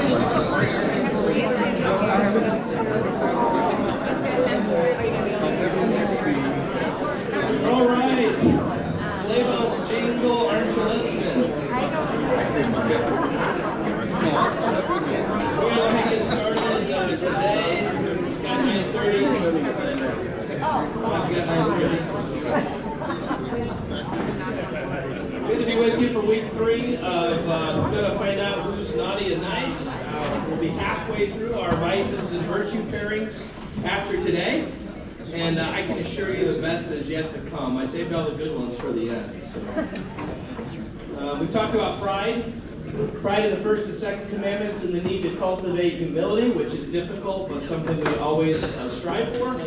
All right. Sleigh bells jingle, aren't you listening? We're going to get started today. We've got 9:30. Good to be with you for week 3 of we're going to find out who's naughty and nice. We'll be halfway through our vices and virtue pairings after today. And I can assure you the best is yet to come. I saved all the good ones for the end. So. We've talked about pride. Pride in the first and second commandments and the need to cultivate humility, which is difficult, but something we always strive for.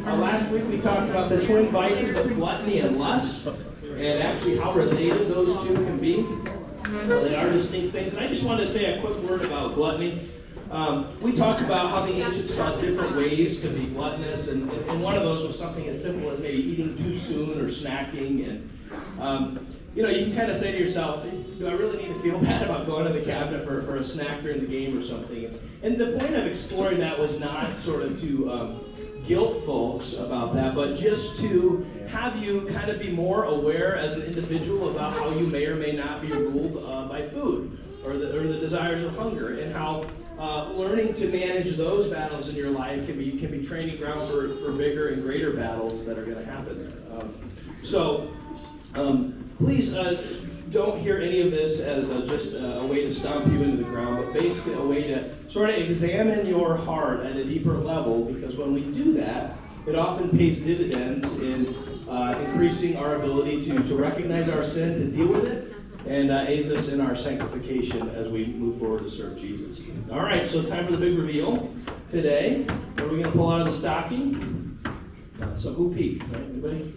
Last week we talked about the twin vices of gluttony and lust, and actually how related those two can be. They are distinct things. And I just wanted to say a quick word about gluttony. We talked about how the ancients saw different ways to be gluttonous, and one of those was something as simple as maybe eating too soon or snacking. And you can kind of say to yourself, do I really need to feel bad about going to the cabinet for a snack during the game or something? And the point of exploring that was not sort of to guilt folks about that, but just to have you kind of be more aware as an individual about how you may or may not be ruled by food or the desires of hunger, and how learning to manage those battles in your life can be training ground for bigger and greater battles that are going to happen. Please don't hear any of this as just a way to stomp you into the ground, but basically a way to sort of examine your heart at a deeper level, because when we do that, it often pays dividends in increasing our ability to recognize our sin, to deal with it, and aids us in our sanctification as we move forward to serve Jesus. All right, so it's time for the big reveal. Today, what are we going to pull out of the stocking? Some whoopee, right? Anybody?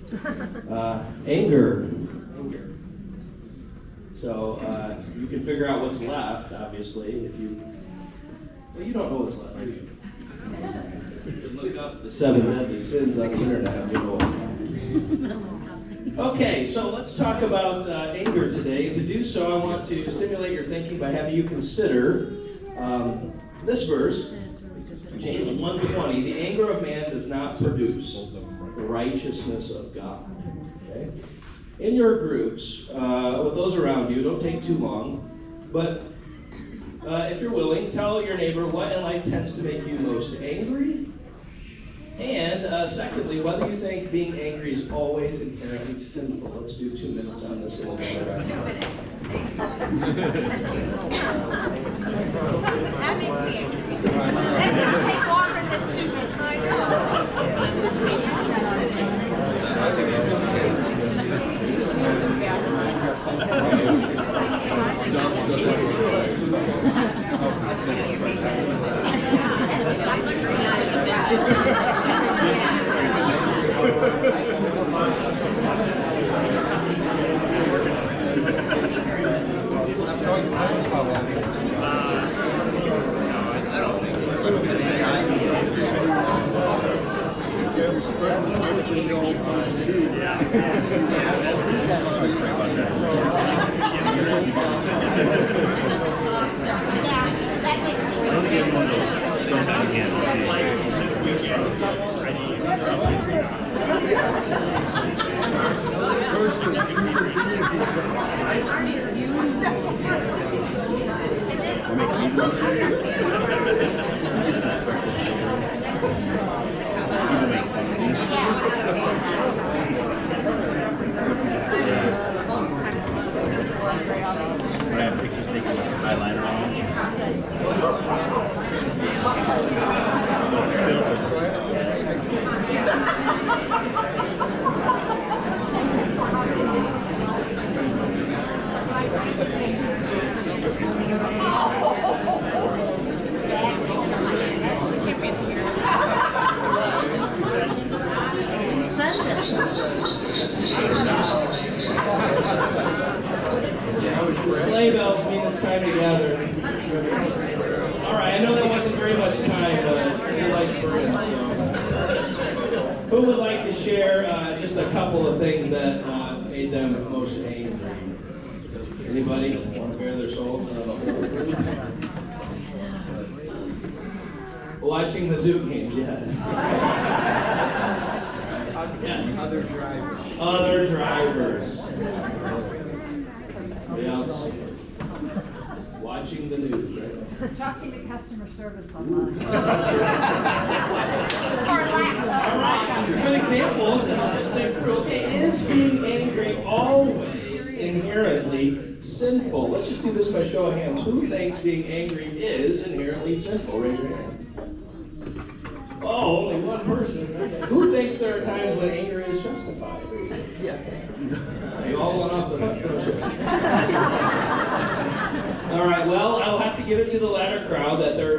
Anger. So you can figure out what's left, obviously, if you... Well, you don't know what's left, do you? You can look up the 7 deadly sins on the internet and you'll know what's left. Okay, so let's talk about anger today. And to do so, I want to stimulate your thinking by having you consider this verse, James 1:20. The anger of man does not produce the righteousness of God. Okay? In your groups, with those around you, don't take too long, but if you're willing, tell your neighbor what in life tends to make you most angry. And secondly, whether you think being angry is always inherently sinful. Let's do 2 minutes on this. And we'll go right That makes me angry. That will take longer than 2 minutes. Sleigh bells mean it's time to gather. All right, I know that wasn't very much time, but he likes Bruins, so. Who would like to share just a couple of things that made them most angry? Anybody want to bare their soul? Watching the Zoom games, yes. Yes. Other drivers. Other drivers. Somebody else. Watching the news, right? Talking to customer service online. All right, these are good examples to help us think through. Okay, is being angry always inherently sinful? Let's just do this by show of hands. Who thinks being angry is inherently sinful? Raise your hand. Oh, only one person. Okay. Who thinks there are times when anger is justified? Yeah. You all went off the hook. All right, well, I'll have to give it to the latter crowd that there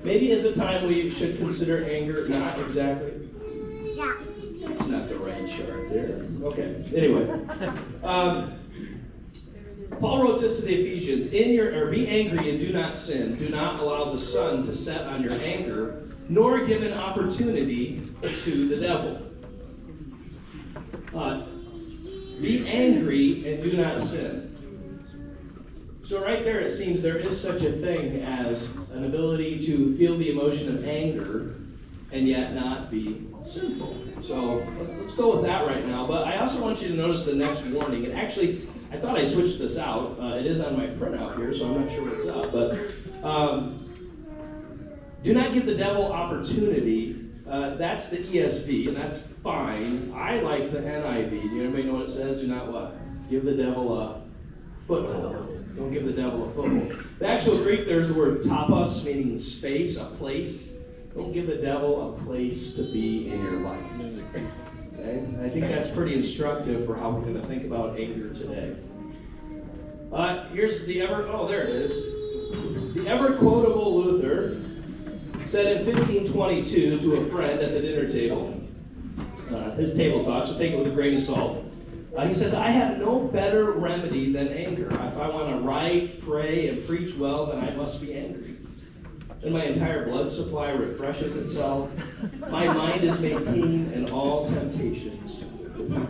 maybe is a time we should consider anger not exactly. Yeah. That's not the right chart there. Okay, anyway. Paul wrote this to the Ephesians, be angry and do not sin. Do not allow the sun to set on your anger, nor give an opportunity to the devil. Be angry and do not sin. So right there it seems there is such a thing as an ability to feel the emotion of anger and yet not be sinful. So let's go with that right now. But I also want you to notice the next warning. And actually, I thought I switched this out. It is on my printout here, so I'm not sure what's up. But do not give the devil opportunity. That's the ESV, and that's fine. I like the NIV. Do anybody know what it says? Do not what? Give the devil a foothold. Don't give the devil a foothold. The actual Greek, there's the word tapas, meaning space, a place. Don't give the devil a place to be in your life. Okay? And I think that's pretty instructive for how we're going to think about anger today. Here's the there it is. The ever-quotable Luther said in 1522 to a friend at the dinner table, his table talk, so take it with a grain of salt. He says, I have no better remedy than anger. If I want to write, pray, and preach well, then I must be angry. Then my entire blood supply refreshes itself. My mind is made keen, and all temptations depart.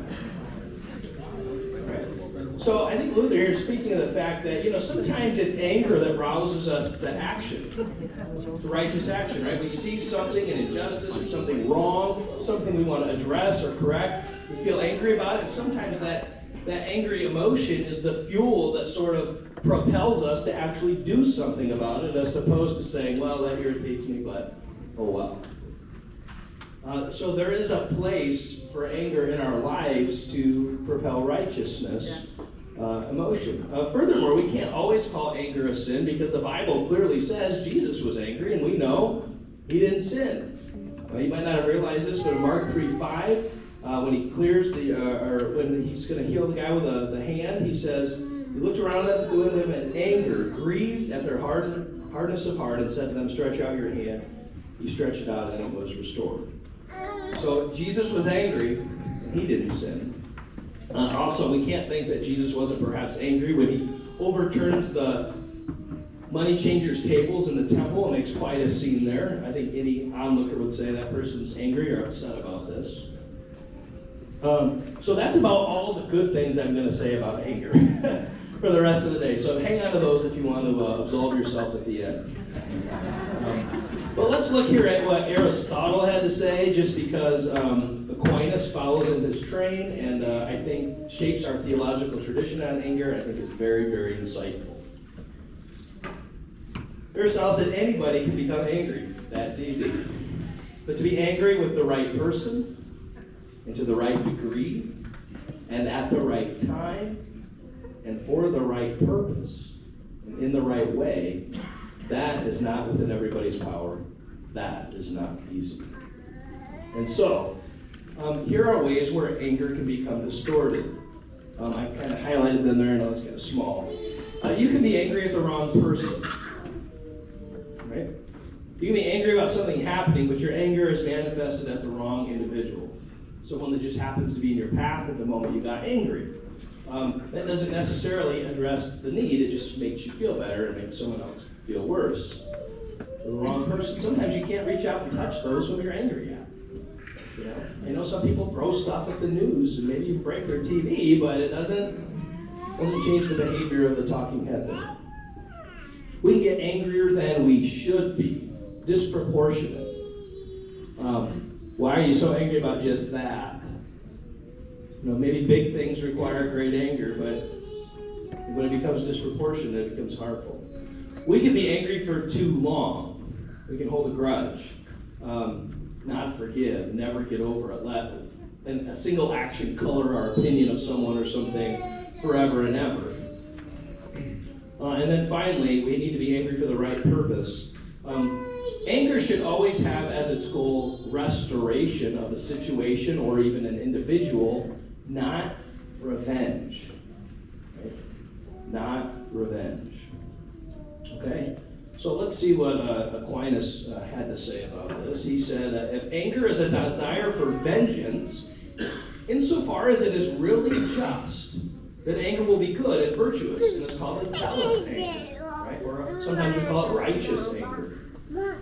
So I think Luther here is speaking of the fact that, sometimes it's anger that rouses us to action, to righteous action, right? We see something, an injustice or something wrong, something we want to address or correct. We feel angry about it. And sometimes that angry emotion is the fuel that sort of propels us to actually do something about it, as opposed to saying, well, that irritates me, but oh well. So there is a place for anger in our lives to propel righteousness, emotion. Furthermore, we can't always call anger a sin because the Bible clearly says Jesus was angry, and we know he didn't sin. You might not have realized this, but in Mark 3:5, when he clears when he's going to heal the guy with the hand, he says, he looked around at them in anger, grieved at their hardness of heart, and said to them, stretch out your hand. He stretched it out, and it was restored. So Jesus was angry, and he didn't sin. Also, we can't think that Jesus wasn't perhaps angry when he overturns the money changers' tables in the temple and makes quite a scene there. I think any onlooker would say that person's angry or upset about this. So that's about all the good things I'm going to say about anger for the rest of the day. So hang on to those if you want to absolve yourself at the end. But let's look here at what Aristotle had to say, just because Aquinas follows in his train and I think shapes our theological tradition on anger. I think it's very, very insightful. Aristotle said anybody can become angry. That's easy. But to be angry with the right person, and to the right degree, and at the right time, and for the right purpose, and in the right way, that is not within everybody's power. That is not easy. And so, here are ways where anger can become distorted. I kind of highlighted them there, I know it's kind of small. You can be angry at the wrong person. Right? You can be angry about something happening, but your anger is manifested at the wrong individual. Someone that just happens to be in your path at the moment you got angry. That doesn't necessarily address the need, it just makes you feel better and makes someone else feel worse. The wrong person. Sometimes you can't reach out and touch those whom you're angry at. I know some people throw stuff at the news and maybe you break their TV, but it doesn't change the behavior of the talking head there. We can get angrier than we should be. disproportionate. Why are you so angry about just that? Maybe big things require great anger, but when it becomes disproportionate, it becomes harmful. We can be angry for too long. We can hold a grudge, not forgive, never get over it, let a single action color our opinion of someone or something forever and ever. And then finally, we need to be angry for the right purpose. Anger should always have as its goal restoration of a situation or even an individual, not revenge. Right? Not revenge. Okay? So let's see what Aquinas had to say about this. He said, if anger is a desire for vengeance, insofar as it is really just, then anger will be good and virtuous, and it's called a zealous anger. Right? Or sometimes we call it righteous anger.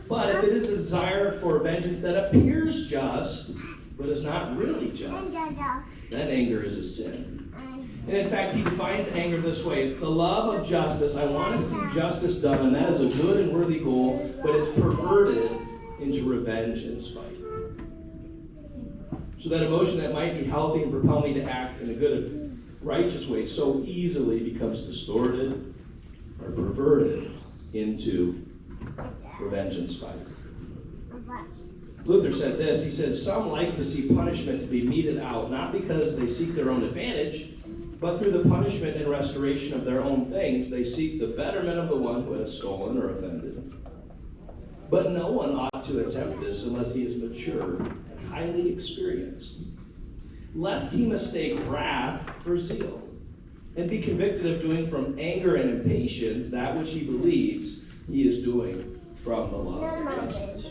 But if it is a desire for vengeance that appears just, but is not really just, then anger is a sin. And in fact, he defines anger this way. It's the love of justice. I want to see justice done, and that is a good and worthy goal, but it's perverted into revenge and spite. So that emotion that might be healthy and propel me to act in a good and righteous way so easily becomes distorted or perverted into revenge and spite. Luther said this. He said, some like to see punishment to be meted out, not because they seek their own advantage, but through the punishment and restoration of their own things, they seek the betterment of the one who has stolen or offended. But no one ought to attempt this unless he is mature and highly experienced, lest he mistake wrath for zeal, and be convicted of doing from anger and impatience that which he believes he is doing from the love of justice.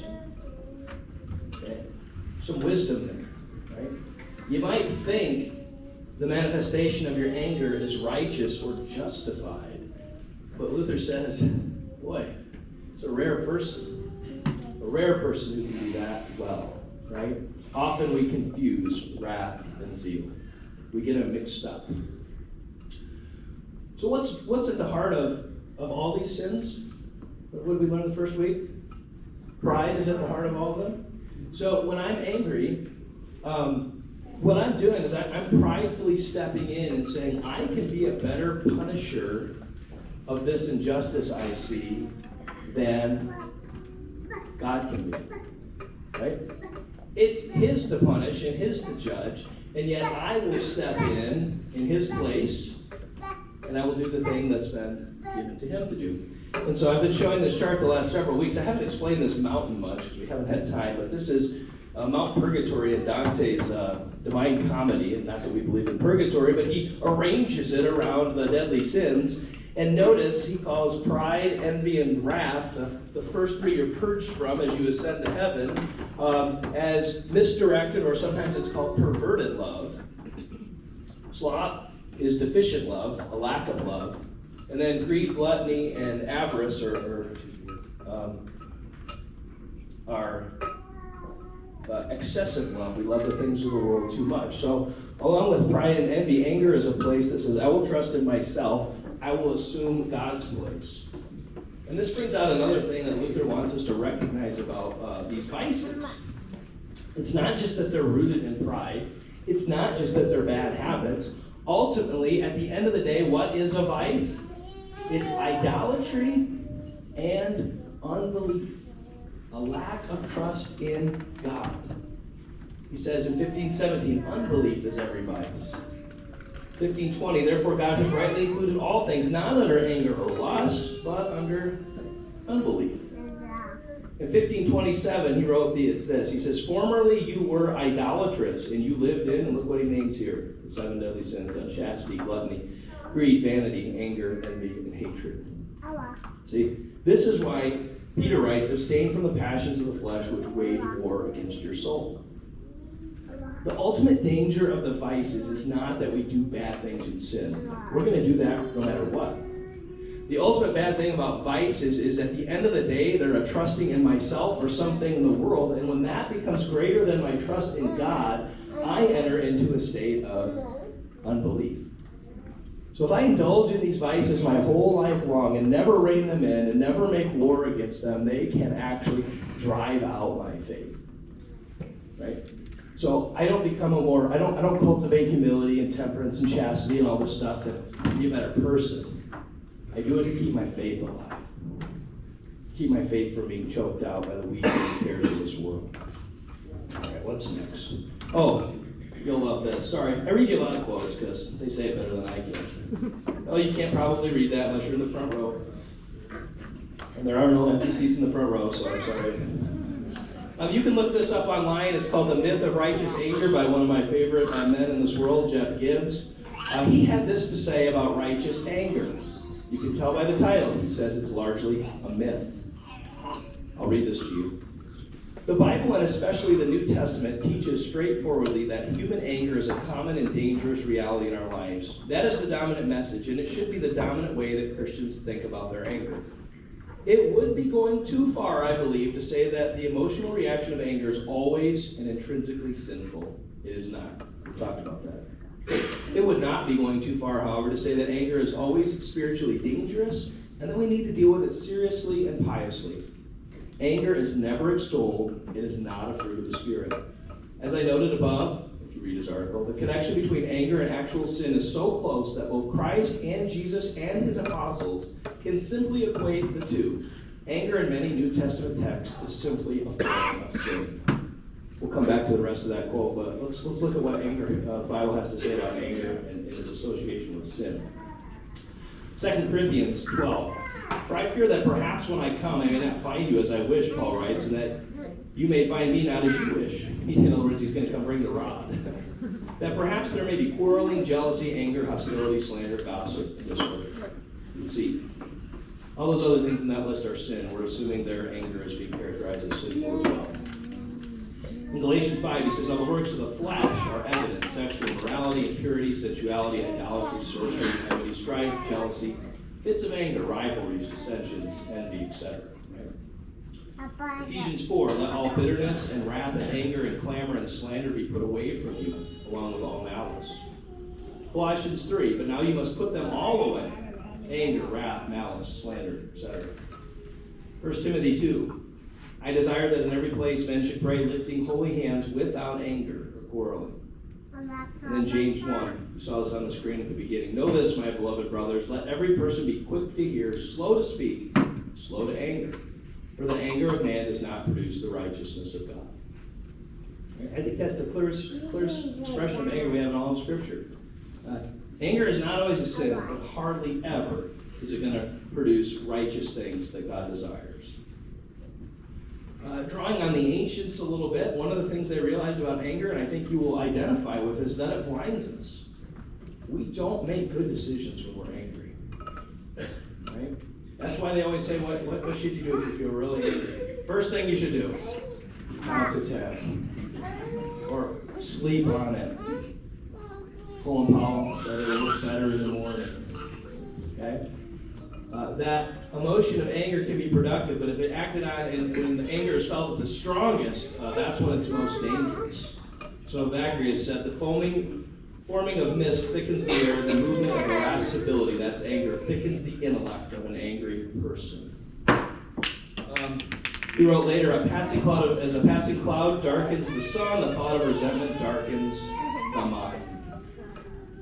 Okay? Some wisdom there, right? You might think the manifestation of your anger is righteous or justified, but Luther says, boy, it's a rare person who can do that well, right? Often we confuse wrath and zeal. We get them mixed up. So what's at the heart of all these sins? What did we learn the first week? Pride is at the heart of all of them. So when I'm angry, what I'm doing is I'm pridefully stepping in and saying, I can be a better punisher of this injustice I see than God can be. Right? It's His to punish and His to judge, and yet I will step in His place, and I will do the thing that's been given to Him to do. And so I've been showing this chart the last several weeks. I haven't explained this mountain much because we haven't had time, but this is Mount Purgatory in Dante's Divine Comedy, and not that we believe in purgatory, but he arranges it around the deadly sins. And notice he calls pride, envy, and wrath, the first three you're purged from as you ascend to heaven, as misdirected, or sometimes it's called perverted love. Sloth is deficient love, a lack of love. And then greed, gluttony, and avarice are excessive love. We love the things of the world too much. So along with pride and envy, anger is a place that says, I will trust in myself. I will assume God's place. And this brings out another thing that Luther wants us to recognize about these vices. It's not just that they're rooted in pride. It's not just that they're bad habits. Ultimately, at the end of the day, what is a vice? It's idolatry and unbelief. A lack of trust in God. He says in 15:17, unbelief is every vice. 15:20, therefore God has rightly included all things, not under anger or lust, but under unbelief. In 15:27, he wrote this. He says, formerly you were idolatrous, and you lived in, and look what he names here, the 7 deadly sins, unchastity, gluttony, greed, vanity, anger, envy, and hatred. See, this is why Peter writes, abstain from the passions of the flesh which wage war against your soul. The ultimate danger of the vices is not that we do bad things and sin. We're going to do that no matter what. The ultimate bad thing about vices is at the end of the day, they're a trusting in myself or something in the world, and when that becomes greater than my trust in God, I enter into a state of unbelief. So if I indulge in these vices my whole life long and never rein them in and never make war against them, they can actually drive out my faith. Right? So I don't become I don't cultivate humility and temperance and chastity and all this stuff to be a better person. I do it to keep my faith alive. Keep my faith from being choked out by the weeds and cares of this world. All right, what's next? Oh, you'll love this. Sorry, I read you a lot of quotes because they say it better than I can. Oh, you can't probably read that unless you're in the front row. And there are no empty seats in the front row, so I'm sorry. You can look this up online. It's called The Myth of Righteous Anger by one of my favorite men in this world, Jeff Gibbs. He had this to say about righteous anger. You can tell by the title. He says it's largely a myth. I'll read this to you. The Bible, and especially the New Testament, teaches straightforwardly that human anger is a common and dangerous reality in our lives. That is the dominant message, and it should be the dominant way that Christians think about their anger. It would be going too far, I believe, to say that the emotional reaction of anger is always and intrinsically sinful. It is not. We've talked about that. It would not be going too far, however, to say that anger is always spiritually dangerous, and that we need to deal with it seriously and piously. Anger is never extolled. It is not a fruit of the Spirit. As I noted above, if you read his article, the connection between anger and actual sin is so close that both Christ and Jesus and his apostles can simply equate the two. Anger in many New Testament texts is simply a form of sin. We'll come back to the rest of that quote, but let's look at what the Bible has to say about anger and its association with sin. 2 Corinthians 12. For I fear that perhaps when I come, I may not find you as I wish, Paul writes, and that you may find me not as you wish. In other words, he's going to come bring the rod. That perhaps there may be quarreling, jealousy, anger, hostility, slander, gossip, and disorder. Deceit. All those other things in that list are sin. We're assuming their anger is being characterized as sinful as well. In Galatians 5, he says, now the works of the flesh are evident: sexual immorality, impurity, sensuality, idolatry, sorcery, enmity, strife, jealousy, fits of anger, rivalries, dissensions, envy, etc. Right? Ephesians 4, let all bitterness and wrath and anger and clamor and slander be put away from you, along with all malice. Colossians 3, but now you must put them all away: anger, wrath, malice, slander, etc. 1 Timothy 2, I desire that in every place men should pray, lifting holy hands without anger or quarreling. And then James 1, we saw this on the screen at the beginning. Know this, my beloved brothers, let every person be quick to hear, slow to speak, slow to anger. For the anger of man does not produce the righteousness of God. I think that's the clearest expression of anger we have in all of Scripture. Anger is not always a sin, but hardly ever is it going to produce righteous things that God desires. Drawing on the ancients a little bit, one of the things they realized about anger, and I think you will identify with, is that it blinds us. We don't make good decisions when we're angry. Right? That's why they always say, what should you do if you feel really angry? First thing you should do, count to 10. Or sleep on it. Colin Powell said it'll look better in the morning. Okay? That emotion of anger can be productive, but if it acted on and when the anger is felt the strongest, that's when it's most dangerous. So Evagrius said, the forming of mist thickens the air, the movement of irascibility, that's anger, thickens the intellect of an angry person. He wrote later, as a passing cloud darkens the sun, the thought of resentment darkens the mind.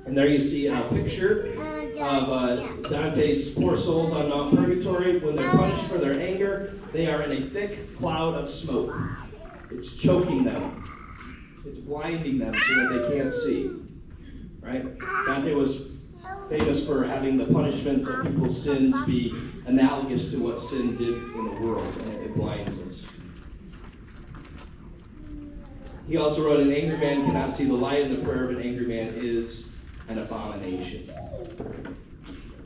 And there you see a picture of Dante's poor souls on Mount Purgatory. When they're punished for their anger, they are in a thick cloud of smoke. It's choking them. It's blinding them so that they can't see. Right? Dante was famous for having the punishments of people's sins be analogous to what sin did in the world, and it blinds us. He also wrote, an angry man cannot see the light, and the prayer of an angry man is an abomination.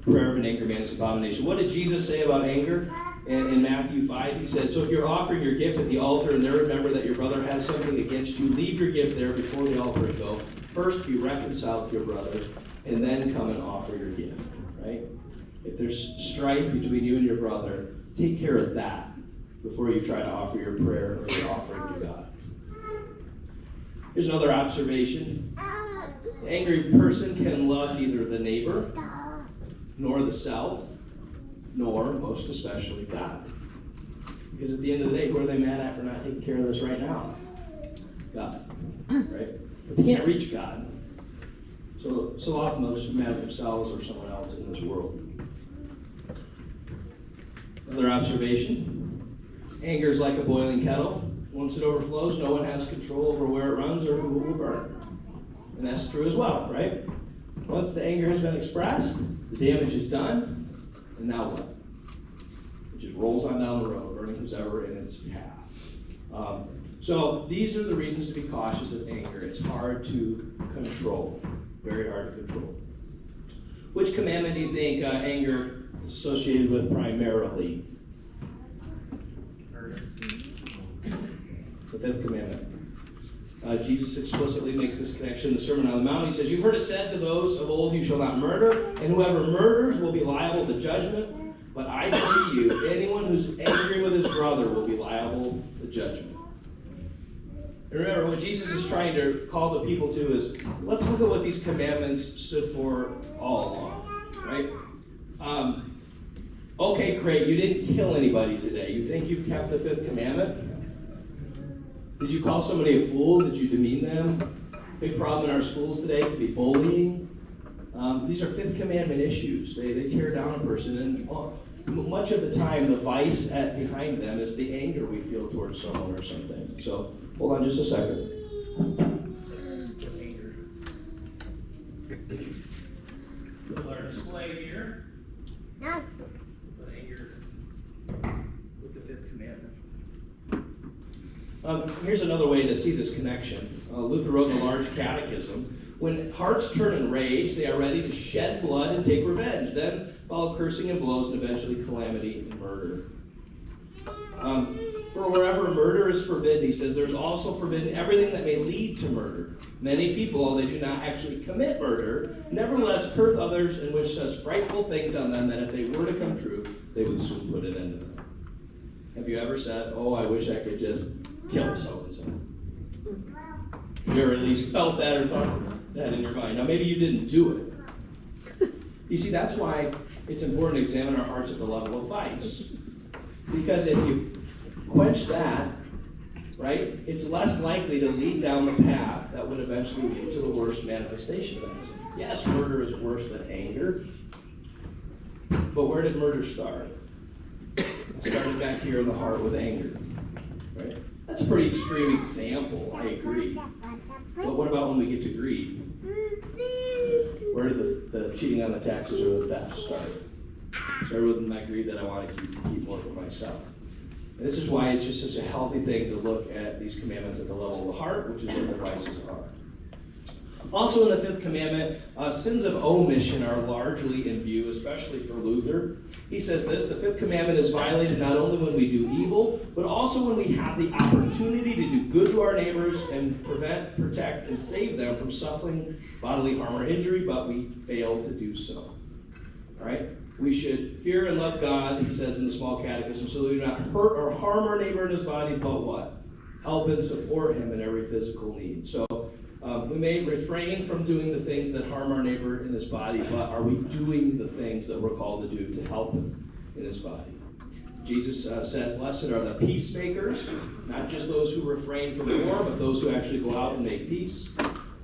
Prayer of an angry man is an abomination. What did Jesus say about anger? In Matthew 5, he says, so if you're offering your gift at the altar and there remember that your brother has something against you, leave your gift there before the altar and go. First be reconciled to your brother, and then come and offer your gift. Right? If there's strife between you and your brother, take care of that before you try to offer your prayer or your offering to God. Here's another observation. The angry person can love neither the neighbor nor the self, nor, most especially, God. Because at the end of the day, who are they mad at for not taking care of this right now? God, right? But they can't reach God. So often they'll just be mad at themselves or someone else in this world. Another observation, anger is like a boiling kettle. Once it overflows, no one has control over where it runs or who will burn. And that's true as well, right? Once the anger has been expressed, the damage is done, and now what? It just rolls on down the road, burning who's ever in its path. So these are the reasons to be cautious of anger. It's hard to control, very hard to control. Which commandment do you think anger is associated with primarily? The fifth commandment. Jesus explicitly makes this connection in the Sermon on the Mount. He says, "You've heard it said to those of old, you shall not murder, and whoever murders will be liable to judgment. But I say to you, anyone who's angry with his brother will be liable to judgment." And remember, what Jesus is trying to call the people to is, let's look at what these commandments stood for all along, right? Okay, great, you didn't kill anybody today. You think you've kept the fifth commandment? Did you call somebody a fool? Did you demean them? Big problem in our schools today could be bullying. These are fifth commandment issues. They tear down a person, and much of the time the vice behind them is the anger we feel towards someone or something. So hold on just a second. Put our display here. No. Put anger with the fifth commandment. Here's another way to see this connection. Luther wrote in the Large Catechism, "When hearts turn in rage, they are ready to shed blood and take revenge. Then follow cursing and blows and eventually calamity and murder." For wherever murder is forbidden, he says, there's also forbidden everything that may lead to murder. Many people, although they do not actually commit murder, nevertheless curse others and wish such frightful things on them that if they were to come true, they would soon put an end to them. Have you ever said, "Oh, I wish I could just kill so-and-so"? You ever at least felt that or thought that in your mind? Now, maybe you didn't do it. You see, that's why it's important to examine our hearts at the level of vice. Because if you quench that, right, it's less likely to lead down the path that would eventually lead to the worst manifestation of that. Yes, murder is worse than anger. But where did murder start? It started back here in the heart with anger, right? That's a pretty extreme example, I agree. But what about when we get to greed? Where did the cheating on the taxes or the theft start? It started with my greed that I want to keep more for myself. And this is why it's just such a healthy thing to look at these commandments at the level of the heart, which is what the vices are. Also in the fifth commandment, sins of omission are largely in view, especially for Luther. He says this: the fifth commandment is violated not only when we do evil, but also when we have the opportunity to do good to our neighbors and prevent, protect, and save them from suffering bodily harm or injury, but we fail to do so. All right? We should fear and love God, he says in the Small Catechism, so that we do not hurt or harm our neighbor in his body, but what? Help and support him in every physical need. So we may refrain from doing the things that harm our neighbor in his body, but are we doing the things that we're called to do to help him in his body? Jesus said, "Blessed are the peacemakers," not just those who refrain from war, but those who actually go out and make peace.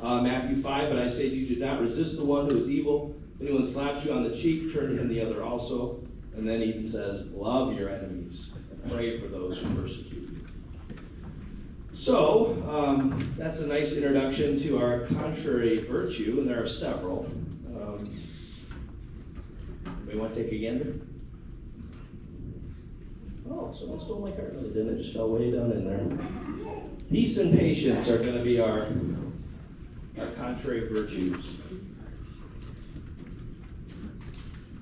Matthew 5, "But I say to you, do not resist the one who is evil. If anyone slaps you on the cheek, turn to him the other also." And then he even says, "Love your enemies and pray for those who persecute you." So, that's a nice introduction to our contrary virtue, and there are several. Anybody want to take a gander? Oh, someone stole my card. No, they didn't. It just fell way down in there. Peace and patience are going to be our contrary virtues.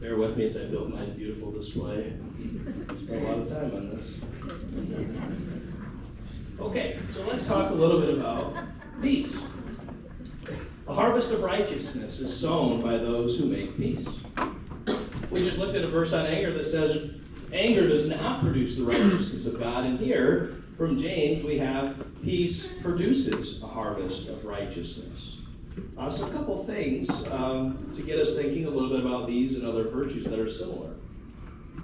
Bear with me as I build my beautiful display. I spent a lot of time on this. Okay, so let's talk a little bit about peace. A harvest of righteousness is sown by those who make peace. We just looked at a verse on anger that says, anger does not produce the righteousness of God. And here, from James, we have peace produces a harvest of righteousness. So a couple things to get us thinking a little bit about these and other virtues that are similar.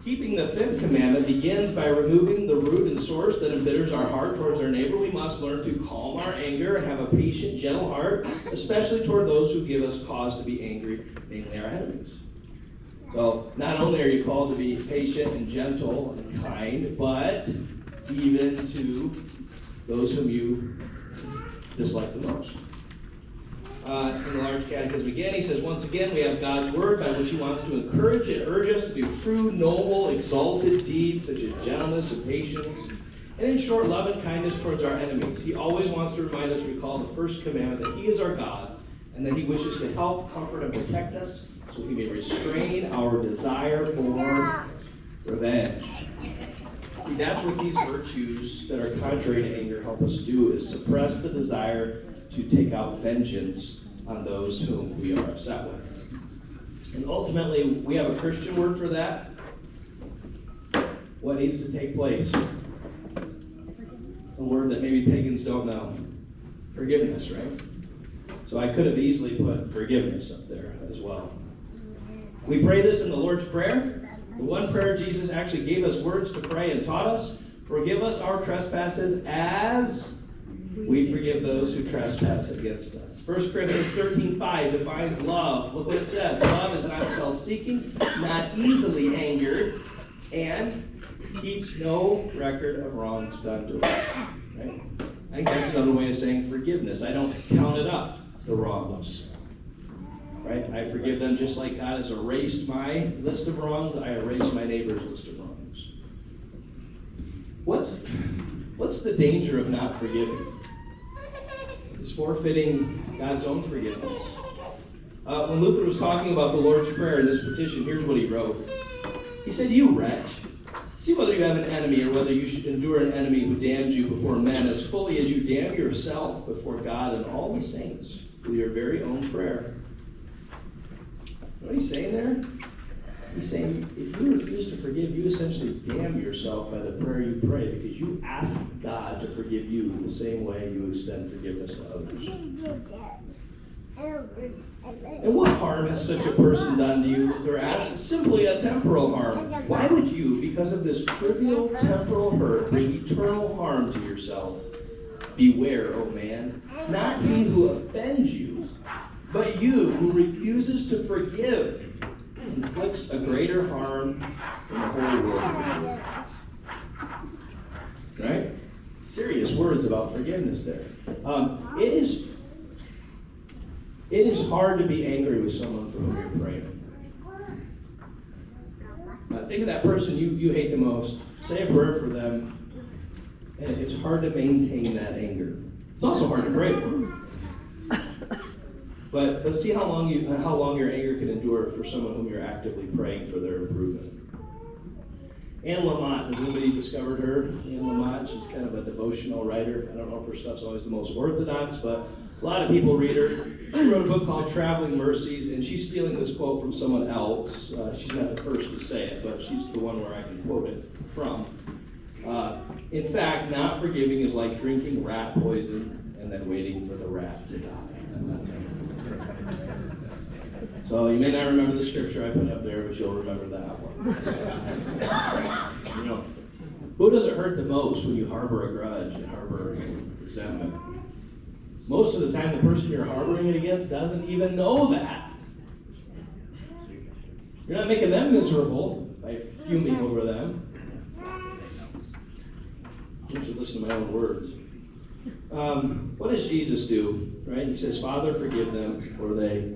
Keeping the fifth commandment begins by removing the root and source that embitters our heart towards our neighbor. We must learn to calm our anger and have a patient, gentle heart, especially toward those who give us cause to be angry, namely our enemies. So not only are you called to be patient and gentle and kind, but even to those whom you dislike the most. In the Large Catechism again, he says, once again, we have God's Word by which he wants to encourage and urge us to do true, noble, exalted deeds such as gentleness and patience, and in short, love and kindness towards our enemies. He always wants to remind us, recall the first commandment, that he is our God, and that he wishes to help, comfort, and protect us, so he may restrain our desire for revenge. See, that's what these virtues that are contrary to anger help us do, is suppress the desire to take out vengeance on those whom we are upset with. And ultimately, we have a Christian word for that. What needs to take place? A word that maybe pagans don't know. Forgiveness, right? So I could have easily put forgiveness up there as well. We pray this in the Lord's Prayer. The one prayer Jesus actually gave us words to pray and taught us. Forgive us our trespasses as we forgive those who trespass against us. 1 Corinthians 13:5 defines love. Look what it says. Love is not self-seeking, not easily angered, and keeps no record of wrongs done to us. Right? I think that's another way of saying forgiveness. I don't count it up, the wrongs. Right? I forgive them just like God has erased my list of wrongs. I erase my neighbor's list of wrongs. What's the danger of not forgiving? It's forfeiting God's own forgiveness. When Luther was talking about the Lord's Prayer in this petition, here's what he wrote. He said, "You wretch, see whether you have an enemy or whether you should endure an enemy who damns you before men as fully as you damn yourself before God and all the saints with your very own prayer." You know what he's saying there? He's saying, if you refuse to forgive, you essentially damn yourself by the prayer you pray, because you ask God to forgive you the same way you extend forgiveness to others. And what harm has such a person done to you? They're asked. Simply a temporal harm. Why would you, because of this trivial temporal hurt, bring eternal harm to yourself? Beware, O man, not he who offends you, but you who refuses to forgive inflicts a greater harm in the whole world. Right? Serious words about forgiveness there. It is hard to be angry with someone for whom you're praying. Think of that person you hate the most. Say a prayer for them. And it's hard to maintain that anger. It's also hard to pray for. But see how long your anger can endure for someone whom you're actively praying for their improvement. Anne Lamott, has anybody discovered her? Anne Lamott, she's kind of a devotional writer. I don't know if her stuff's always the most orthodox, but a lot of people read her. She wrote a book called Traveling Mercies, and she's stealing this quote from someone else. She's not the first to say it, but she's the one where I can quote it from. In fact, not forgiving is like drinking rat poison and then waiting for the rat to die. So you may not remember the scripture I put up there, but you'll remember that one. Who does it hurt the most when you harbor a grudge and harbor resentment? Most of the time, the person you're harboring it against doesn't even know that. You're not making them miserable by fuming over them. I should listen to my own words. What does Jesus do? Right? He says, "Father, forgive them, for they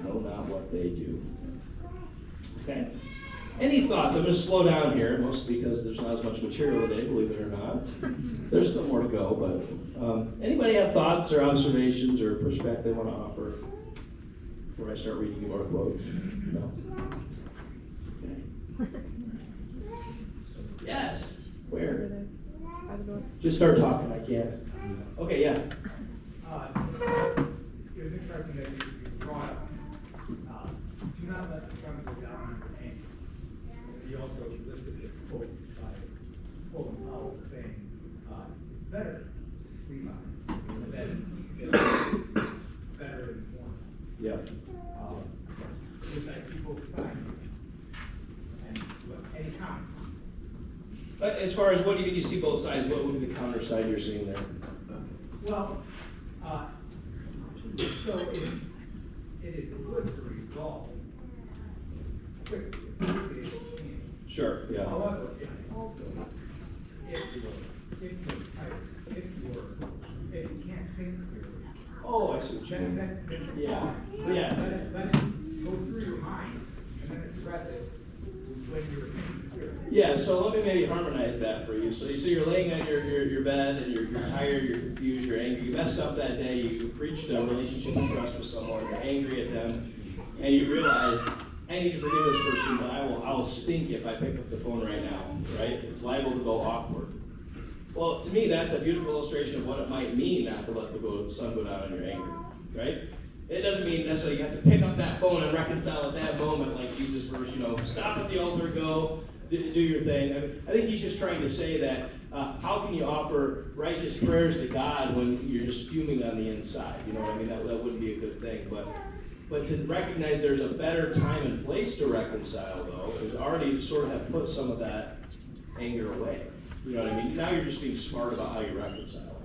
know not what they do." Okay? Any thoughts? I'm going to slow down here, mostly because there's not as much material today, believe it or not. There's still more to go, but anybody have thoughts or observations or perspective they want to offer before I start reading you more quotes? No? Okay. Yes. Where? Just start talking. I can't. Okay, yeah. It was interesting that you brought up, do not let the sun go down on your anger. You also listed a quote by Colin Powell saying, it's better to sleep on it than better as far as what do you see both sides, what would be the counter side you're seeing there? Well, so it is good to resolve quickly, as quickly as you can. Sure, yeah. However, it's also, if you're tired, if you can't think clearly, Oh, I see what you mean. then Yeah. let Yeah. it go through your mind, and then address it when you're thinking clearly. Yeah, so let me maybe harmonize that for you. So you're laying on your bed and you're tired, you're confused, you're angry, you messed up that day, you breached a relationship of trust with someone, you're angry at them, and you realize, I need to forgive this person, but I will stink if I pick up the phone right now, right? It's liable to go awkward. Well, to me, that's a beautiful illustration of what it might mean not to let the sun go down on your anger, right? It doesn't mean necessarily you have to pick up that phone and reconcile at that moment, like Jesus' verse, stop at the altar, go, do your thing. I think he's just trying to say that how can you offer righteous prayers to God when you're just fuming on the inside? You know what I mean? That wouldn't be a good thing. But to recognize there's a better time and place to reconcile, though, is already sort of have put some of that anger away. You know what I mean? Now you're just being smart about how you reconcile.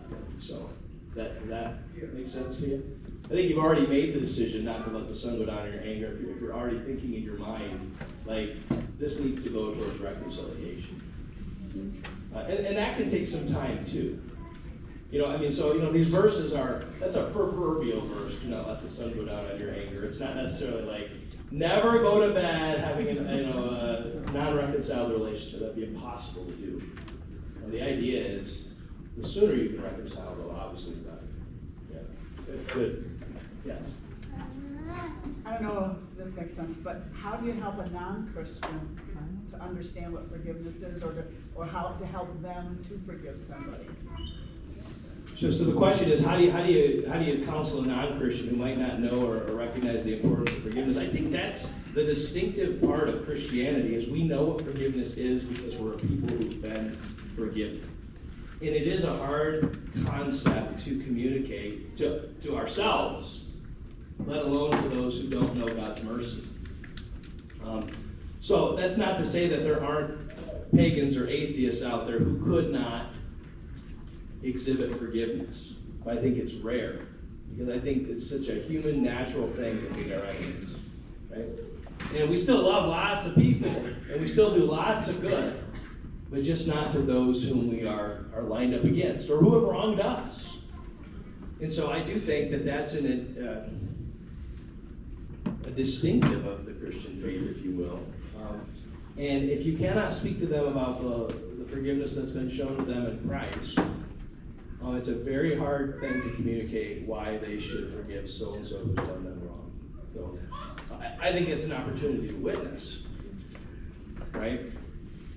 So, does that make sense to you? I think you've already made the decision not to let the sun go down in your anger. If you're already thinking in your mind, like, this needs to go towards reconciliation. And that can take some time, too. These verses that's a proverbial verse, do not let the sun go down on your anger. It's not necessarily like, never go to bed having a non-reconciled relationship. That'd be impossible to do. The idea is, the sooner you can reconcile, though, obviously, the better. Yeah. Good. Yes. I don't know if this makes sense, but how do you help a non-Christian to understand what forgiveness is, or how to help them to forgive somebody? So the question is, how do you counsel a non-Christian who might not know or recognize the importance of forgiveness? I think that's the distinctive part of Christianity, is we know what forgiveness is because we're a people who've been forgiven. And it is a hard concept to communicate to ourselves, let alone to those who don't know God's mercy. So that's not to say that there aren't pagans or atheists out there who could not exhibit forgiveness. But I think it's rare, because I think it's such a human, natural thing to hate our enemies, right? And we still love lots of people, and we still do lots of good, but just not to those whom we are lined up against, or who have wronged us. And so I do think that that's a distinctive of the Christian faith, if you will. And if you cannot speak to them about the forgiveness that's been shown to them in Christ, it's a very hard thing to communicate why they should forgive so-and-so who's done them wrong. So I think it's an opportunity to witness, right?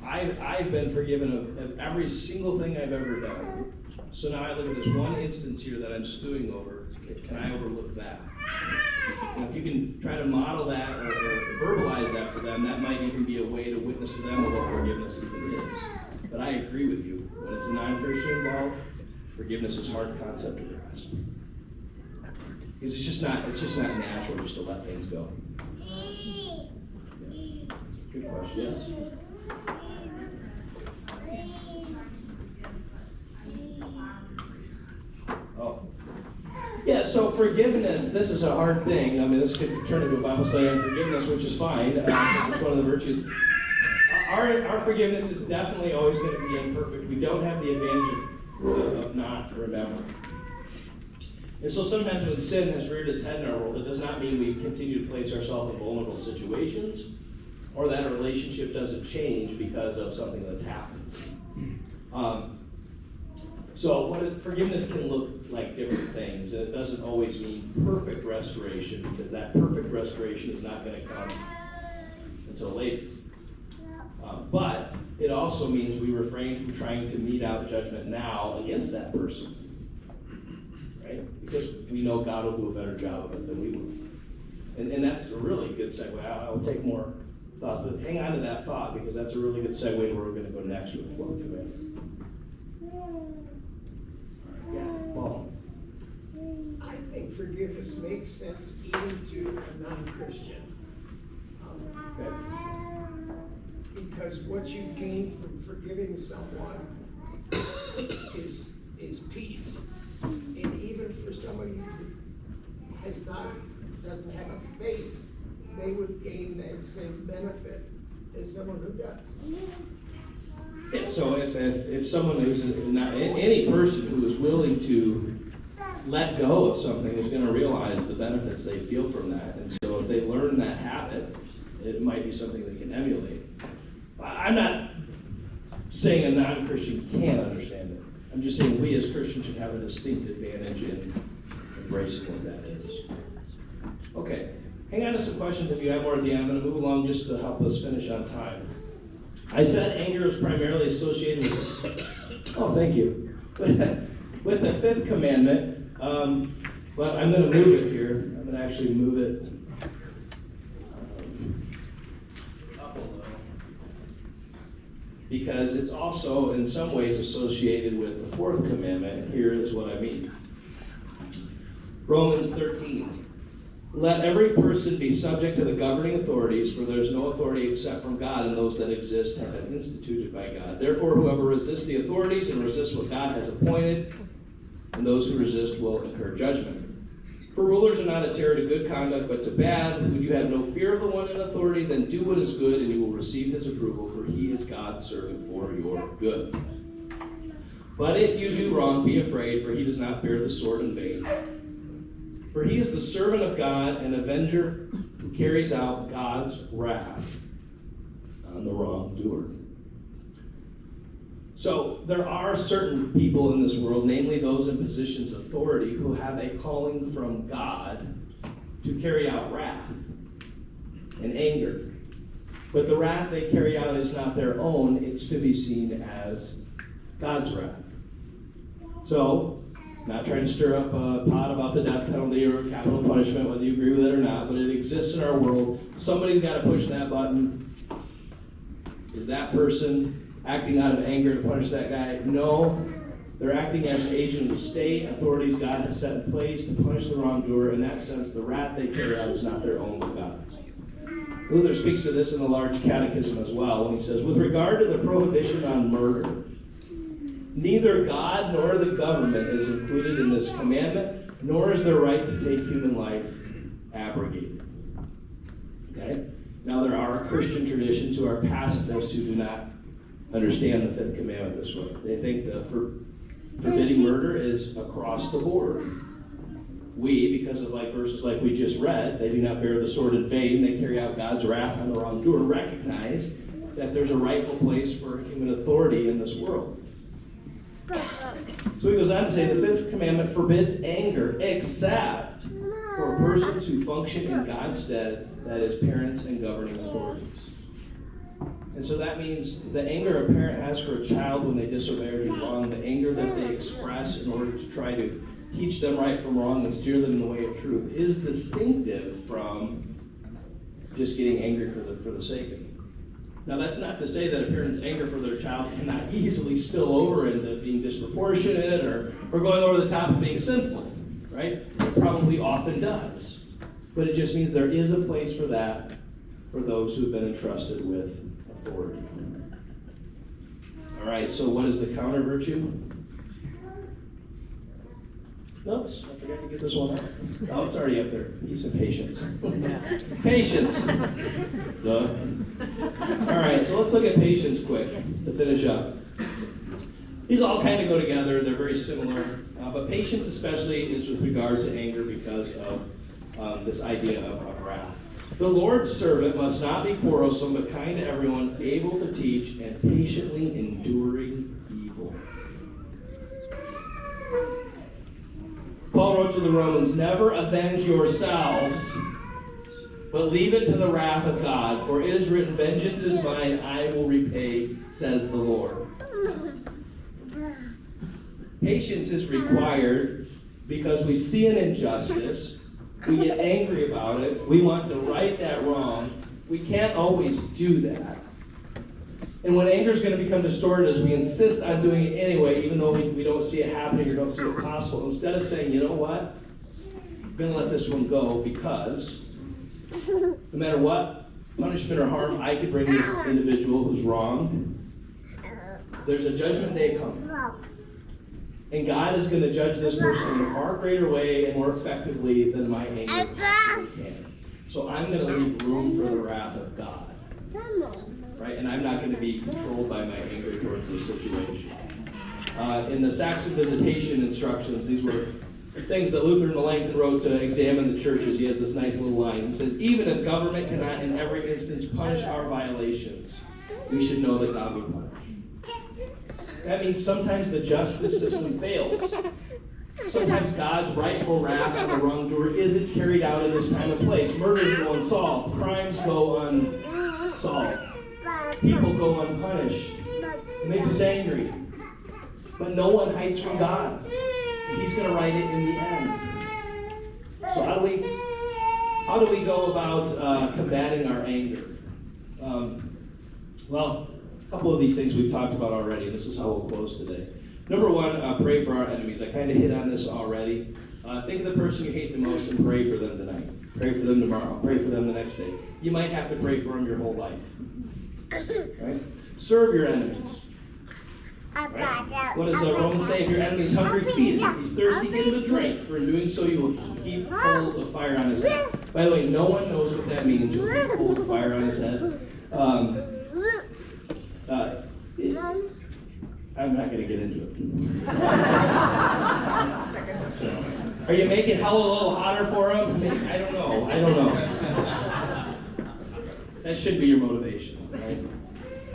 I've been forgiven of every single thing I've ever done. So now I look at this one instance here that I'm stewing over. Can I overlook that? And if you can try to model that or verbalize that for them, that might even be a way to witness to them of what forgiveness even is. But I agree with you. When it's a non-Christian involved, forgiveness is a hard concept to grasp. Because it's just not natural just to let things go. Yeah. Good question. Yes? Oh. Yeah, so forgiveness, this is a hard thing. I mean, this could turn into a Bible study on forgiveness, which is fine, because it's one of the virtues. Our forgiveness is definitely always going to be imperfect. We don't have the advantage of not remembering. And so sometimes when sin has reared its head in our world, it does not mean we continue to place ourselves in vulnerable situations, or that a relationship doesn't change because of something that's happened. So forgiveness can look like different things, and it doesn't always mean perfect restoration, because that perfect restoration is not going to come until later. But it also means we refrain from trying to mete out judgment now against that person, right? Because we know God will do a better job of it than we will. And that's a really good segue. I will take more thoughts, but hang on to that thought, because that's a really good segue to where we're going to go next with flow command. Yeah, Paul. I think forgiveness makes sense even to a non-Christian. Okay. Because because what you gain from forgiving someone is peace. And even for somebody who doesn't have a faith, they would gain that same benefit as someone who does. Yeah, so if someone who's not, any person who is willing to let go of something is going to realize the benefits they feel from that. And so if they learn that habit, it might be something they can emulate. I'm not saying a non-Christian can't understand it. I'm just saying we as Christians should have a distinct advantage in embracing what that is. Okay, hang on to some questions if you have more at the end. I'm going to move along just to help us finish on time. I said anger is primarily associated with, oh, thank you, with the fifth commandment, but I'm going to move it here. I'm going to actually move it up a little, because it's also in some ways associated with the fourth commandment. Here is what I mean. Romans 13. Let every person be subject to the governing authorities, for there is no authority except from God, and those that exist have been instituted by God. Therefore, whoever resists the authorities and resists what God has appointed, and those who resist will incur judgment. For rulers are not a terror to good conduct, but to bad. When you have no fear of the one in authority, then do what is good, and you will receive his approval, for he is God's servant for your good. But if you do wrong, be afraid, for he does not bear the sword in vain. For he is the servant of God, an avenger who carries out God's wrath on the wrongdoer. So there are certain people in this world, namely those in positions of authority, who have a calling from God to carry out wrath and anger. But the wrath they carry out is not their own, it's to be seen as God's wrath. So, not trying to stir up a pot about the death penalty or capital punishment, whether you agree with it or not, but it exists in our world. Somebody's got to push that button. Is that person acting out of anger to punish that guy? No. They're acting as an agent of the state, authorities God has set in place to punish the wrongdoer. In that sense, the wrath they carry out is not their own, but God's. Luther speaks to this in the Large Catechism as well, when he says, with regard to the prohibition on murder, neither God nor the government is included in this commandment, nor is their right to take human life abrogated. Okay? Now there are Christian traditions who are pacifists who do not understand the fifth commandment this way. They think the forbidding murder is across the board. We, because of verses like we just read, they do not bear the sword in vain, they carry out God's wrath on the wrongdoer, recognize that there's a rightful place for human authority in this world. So he goes on to say the fifth commandment forbids anger except for persons who function in God's stead, that is, parents and governing authorities. And so that means the anger a parent has for a child when they disobey or do wrong, the anger that they express in order to try to teach them right from wrong and steer them in the way of truth is distinctive from just getting angry for the sake of it. Now, that's not to say that a parent's anger for their child cannot easily spill over into being disproportionate or going over the top of being sinful, right? It probably often does. But it just means there is a place for that for those who have been entrusted with authority. All right, so what is the counter virtue? Oops, I forgot to get this one up. Oh, it's already up there. Peace and patience. Patience. Duh. All right, so let's look at patience quick to finish up. These all kind of go together. They're very similar. But patience especially is with regard to anger because of this idea of wrath. The Lord's servant must not be quarrelsome, but kind to everyone, able to teach, and patiently enduring evil. Paul wrote to the Romans, never avenge yourselves, but leave it to the wrath of God. For it is written, vengeance is mine, I will repay, says the Lord. Patience is required because we see an injustice, we get angry about it, we want to right that wrong. We can't always do that. And when anger is going to become distorted as we insist on doing it anyway, even though we don't see it happening or don't see it possible, instead of saying, you know what, I'm going to let this one go because no matter what punishment or harm I could bring this individual who's wrong, there's a judgment day coming. And God is going to judge this person in a far greater way and more effectively than my anger possibly can. So I'm going to leave room for the wrath of God. Right? And I'm not going to be controlled by my anger towards this situation. In the Saxon Visitation instructions, these were things that Luther and Melanchthon wrote to examine the churches. He has this nice little line. He says, even if government cannot in every instance punish our violations, we should know that God will punish. That means sometimes the justice system fails. Sometimes God's rightful wrath on the wrongdoer isn't carried out in this time and place. Murders go unsolved. Crimes go unsolved. People go unpunished. It makes us angry. But no one hides from God. He's going to right it in the end. So how do we go about combating our anger? Well, a couple of these things we've talked about already, and this is how we'll close today. Number one, pray for our enemies. I kind of hit on this already. Think of the person you hate the most and pray for them tonight. Pray for them tomorrow. Pray for them the next day. You might have to pray for them your whole life. Right? Serve your enemies. Right? What does Romans say? If your enemy is hungry, feed him. If he's thirsty, give him a drink. For in doing so, you will heap coals of fire on his head. By the way, no one knows what that means. You'll heap coals of fire on his head. I'm not going to get into it. Are you making hell a little hotter for him? I don't know. That should be your motivation, right?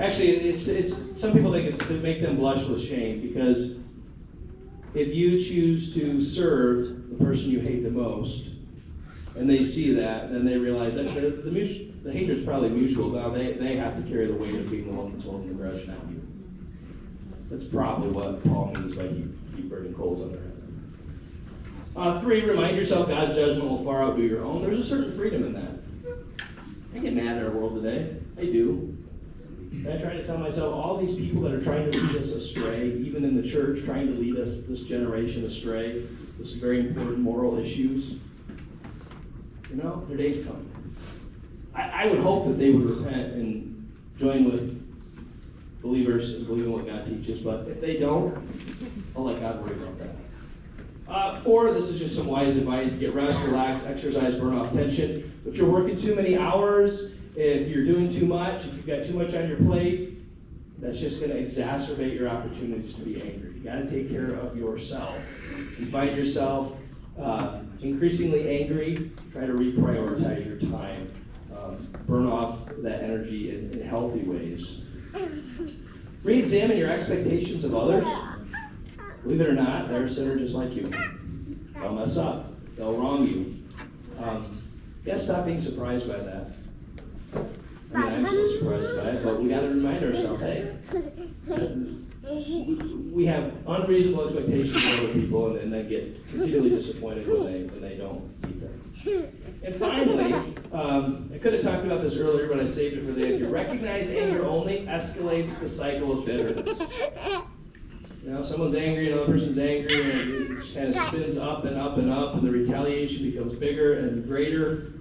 Actually, it's some people think it's to make them blush with shame, because if you choose to serve the person you hate the most, and they see that, then they realize that the hatred's probably mutual. Now they have to carry the weight of being the one that's holding the grudge, not you. That's probably what Paul means by keep burning coals on their head. 3, remind yourself God's judgment will far outdo your own. There's a certain freedom in that. I get mad at our world today. I do. I try to tell myself, all these people that are trying to lead us astray, even in the church, trying to lead us, this generation, astray, with some very important moral issues, their day's coming. I would hope that they would repent and join with believers and believe in what God teaches, but if they don't, I'll let God worry about that. 4, this is just some wise advice. Get rest, relax, exercise, burn off tension. If you're working too many hours, if you're doing too much, if you've got too much on your plate, that's just going to exacerbate your opportunities to be angry. You got to take care of yourself. If you find yourself increasingly angry, try to reprioritize your time. Burn off that energy in healthy ways. Re-examine your expectations of others. Believe it or not, they're a sinner just like you. They'll mess up. They'll wrong you. You gotta stop being surprised by that. I'm still surprised by it, but we gotta remind ourselves, hey, we have unreasonable expectations of other people and then get continually disappointed when they don't meet them. And finally, I could have talked about this earlier, but I saved it for the end. You recognize anger only escalates the cycle of bitterness. Someone's angry, another person's angry, and it just kind of spins up and up and up, and the retaliation becomes bigger and greater.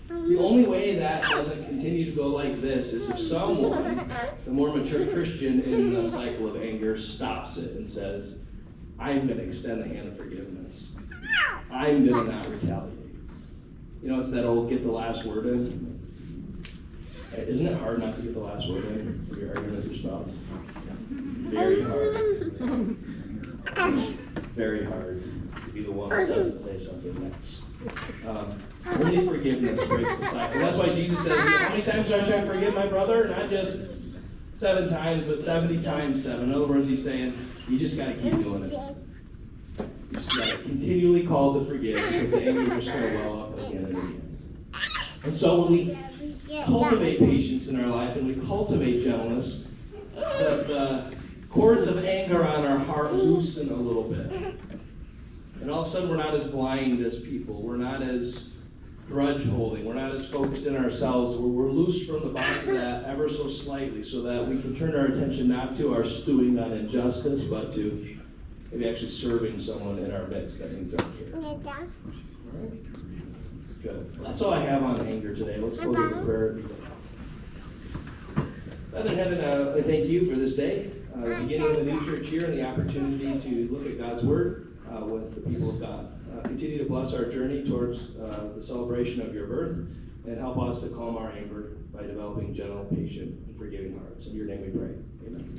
The only way that doesn't continue to go like this is if someone, the more mature Christian in the cycle of anger, stops it and says, I'm going to extend the hand of forgiveness. I'm going to not retaliate. It's that old get the last word in. Isn't it hard not to get the last word in when you're arguing with your spouse? Very hard. Very hard to be the one that doesn't say something next. Only forgiveness breaks the cycle. That's why Jesus says, how many times should I forgive my brother? Not just 7 times, but 70 times 7. In other words, he's saying, you just got to keep doing it. You just got to continually call to forgive, because the anger is just going to well up again and again. And so when we cultivate patience in our life and we cultivate gentleness, the cords of anger on our heart loosen a little bit. And all of a sudden we're not as blind as people. We're not as grudge holding. We're not as focused in ourselves. We're loose from the box of that ever so slightly, so that we can turn our attention not to our stewing on injustice, but to maybe actually serving someone in our midst that needs our care. All right? Good. Well, that's all I have on anger today. Let's close with a prayer. Father in heaven, I thank you for this day, the beginning of the new church year, and the opportunity to look at God's Word with the people of God. Continue to bless our journey towards the celebration of your birth, and help us to calm our anger by developing gentle, patient, and forgiving hearts. In your name we pray. Amen.